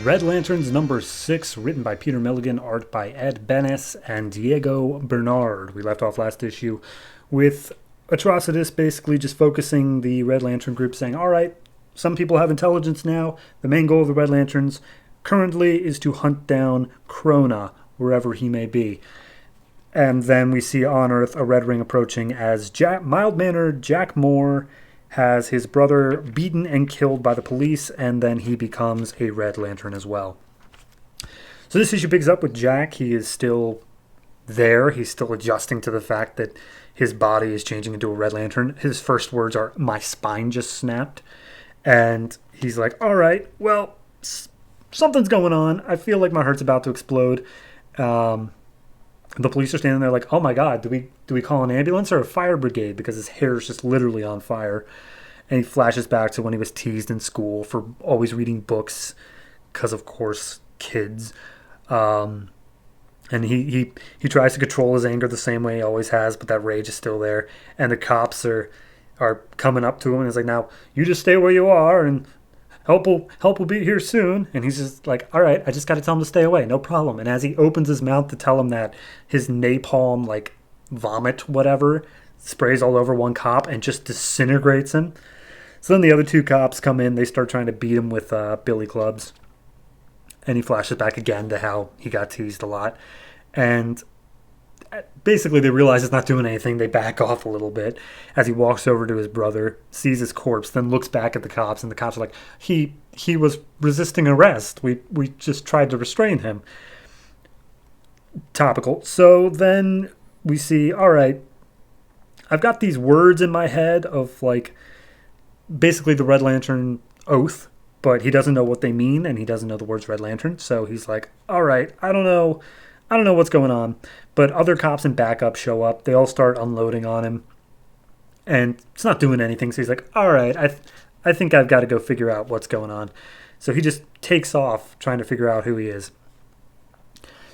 Red Lanterns number 6, written by Peter Milligan, art by Ed Benes and Diego Bernard. We left off last issue with Atrocitus basically just focusing the Red Lantern group, saying, alright, some people have intelligence now. The main goal of the Red Lanterns currently is to hunt down Krona, wherever he may be. And then we see on Earth a Red Ring approaching as mild-mannered Jack Moore has his brother beaten and killed by the police, and then he becomes a Red Lantern as well. So this issue picks up with Jack. He is still there. He's still adjusting to the fact that his body is changing into a Red Lantern. His first words are, "My spine just snapped." And he's like, all right, well, something's going on. I feel like my heart's about to explode. The police are standing there like, oh my God, do we call an ambulance or a fire brigade? Because his hair is just literally on fire. And he flashes back to when he was teased in school for always reading books. Because, of course, kids. And he tries to control his anger the same way he always has, but that rage is still there. And the cops are coming up to him and he's like, now, you just stay where you are and help will be here soon. And he's just like, all right, I just got to tell him to stay away. No problem. And as he opens his mouth to tell him that, his napalm, like, vomit, whatever, sprays all over one cop and just disintegrates him. So then the other two cops come in. They start trying to beat him with billy clubs. And he flashes back again to how he got teased a lot. And basically they realize it's not doing anything. They back off a little bit as he walks over to his brother, sees his corpse, then looks back at the cops, and the cops are like, he was resisting arrest. We just tried to restrain him. Topical. So then we see, all right, I've got these words in my head of like basically the Red Lantern oath, but he doesn't know what they mean, and he doesn't know the words Red Lantern. So he's like, all right, I don't know what's going on. But other cops and backup show up. They all start unloading on him. And it's not doing anything. So he's like, all right, I think I've got to go figure out what's going on. So he just takes off trying to figure out who he is.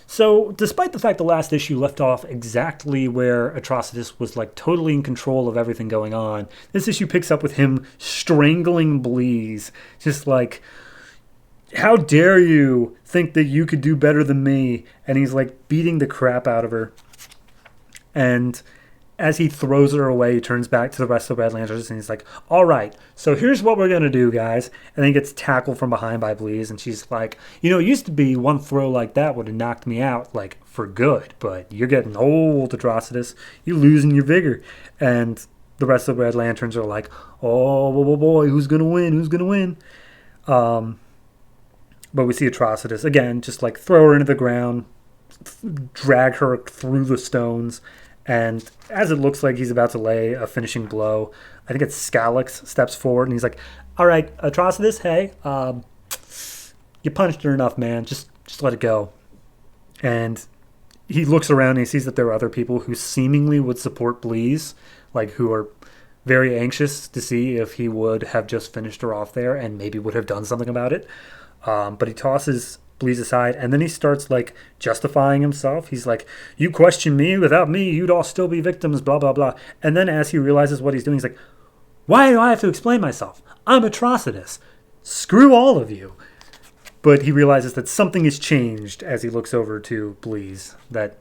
So despite the fact the last issue left off exactly where Atrocitus was like totally in control of everything going on, this issue picks up with him strangling Bleeze. Just like, how dare you think that you could do better than me? And he's like beating the crap out of her. And as he throws her away, he turns back to the rest of the Red Lanterns and he's like, all right, so here's what we're going to do, guys. And then he gets tackled from behind by Bleeze. And she's like, it used to be one throw like that would have knocked me out, like, for good. But you're getting old, Atrocitus. You're losing your vigor. And the rest of the Red Lanterns are like, oh, boy, who's going to win? Who's going to win? But we see Atrocitus, again, just like throw her into the ground, drag her through the stones, and as it looks like he's about to lay a finishing blow, I think it's Scalix steps forward, and he's like, all right, Atrocitus, hey, you punched her enough, man, just let it go. And he looks around and he sees that there are other people who seemingly would support Bleeze, like who are very anxious to see if he would have just finished her off there and maybe would have done something about it. But he tosses Bleeze aside, and then he starts, like, justifying himself. He's like, you question me. Without me, you'd all still be victims, blah, blah, blah. And then as he realizes what he's doing, he's like, why do I have to explain myself? I'm Atrocitus. Screw all of you. But he realizes that something has changed as he looks over to Bleeze. That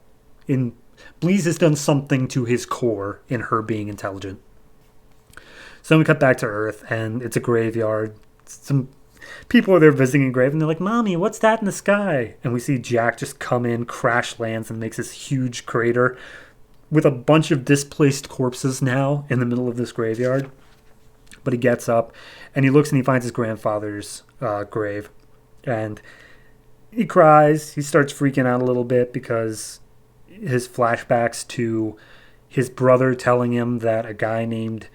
Bleeze has done something to his core in her being intelligent. So then we cut back to Earth, and it's a graveyard. Some people are there visiting a grave, and they're like, Mommy, what's that in the sky? And we see Jack just come in, crash lands, and makes this huge crater with a bunch of displaced corpses now in the middle of this graveyard. But he gets up, and he looks, and he finds his grandfather's grave. And he cries. He starts freaking out a little bit because his flashbacks to his brother telling him that a guy named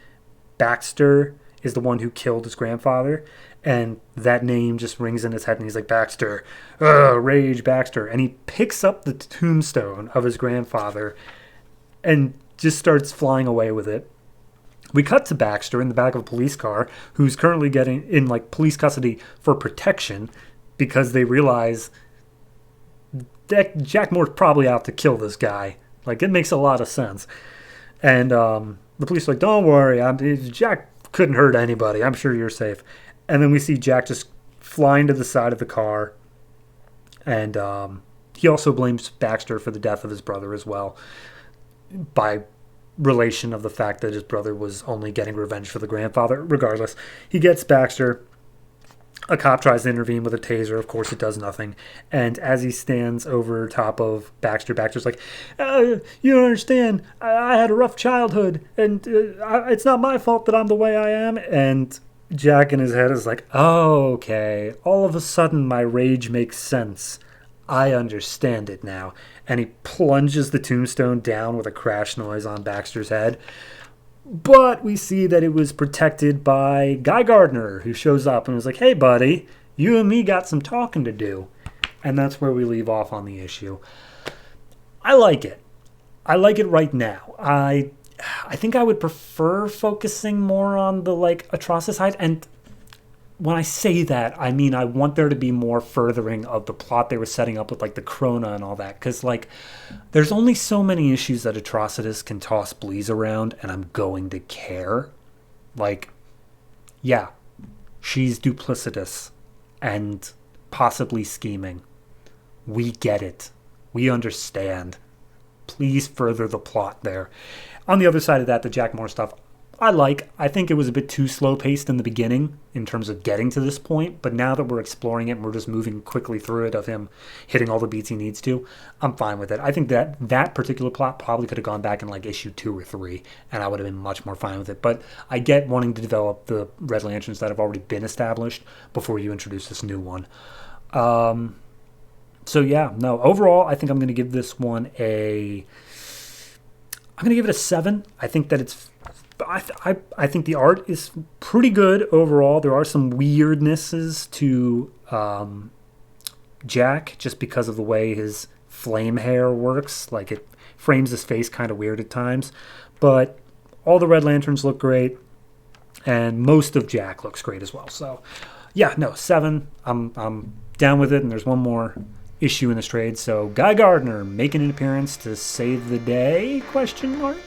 Baxter is the one who killed his grandfather. And that name just rings in his head, and he's like, Baxter, rage, Baxter. And he picks up the tombstone of his grandfather and just starts flying away with it. We cut to Baxter in the back of a police car, who's currently getting in like police custody for protection because they realize that Jack Moore's probably out to kill this guy. Like, it makes a lot of sense. And the police are like, don't worry, Jack couldn't hurt anybody. I'm sure you're safe. And then we see Jack just flying to the side of the car, And he also blames Baxter for the death of his brother as well, by relation of the fact that his brother was only getting revenge for the grandfather. Regardless, he gets Baxter. A cop tries to intervene with a taser. Of course, it does nothing. And as he stands over top of Baxter, Baxter's like, you don't understand. I had a rough childhood, and it's not my fault that I'm the way I am. And Jack in his head is like, oh, okay. All of a sudden, my rage makes sense. I understand it now. And he plunges the tombstone down with a crash noise on Baxter's head. But we see that it was protected by Guy Gardner, who shows up and was like, hey, buddy, you and me got some talking to do. And that's where we leave off on the issue. I like it. I like it right now. I think I would prefer focusing more on the, like, Atrocitus side. And when I say that, I mean I want there to be more furthering of the plot they were setting up with, like, the Krona and all that. Because, like, there's only so many issues that Atrocitus can toss Bleez around, and I'm going to care. Like, yeah, she's duplicitous and possibly scheming. We get it. We understand. Please further the plot there. On the other side of that, the Jack Moore stuff, I think it was a bit too slow-paced in the beginning in terms of getting to this point, but now that we're exploring it and we're just moving quickly through it of him hitting all the beats he needs to, I'm fine with it. I think that particular plot probably could have gone back in like issue 2 or 3, and I would have been much more fine with it. But I get wanting to develop the Red Lanterns that have already been established before you introduce this new one. So yeah, no, overall, I think I'm going to give this one I'm going to give it a 7. I think that it's... I think the art is pretty good overall. There are some weirdnesses to Jack just because of the way his flame hair works. Like, it frames his face kind of weird at times. But all the Red Lanterns look great, and most of Jack looks great as well. So, yeah, no, 7. I'm down with it, and there's one more issue in this trade. So, Guy Gardner making an appearance to save the day? Question mark.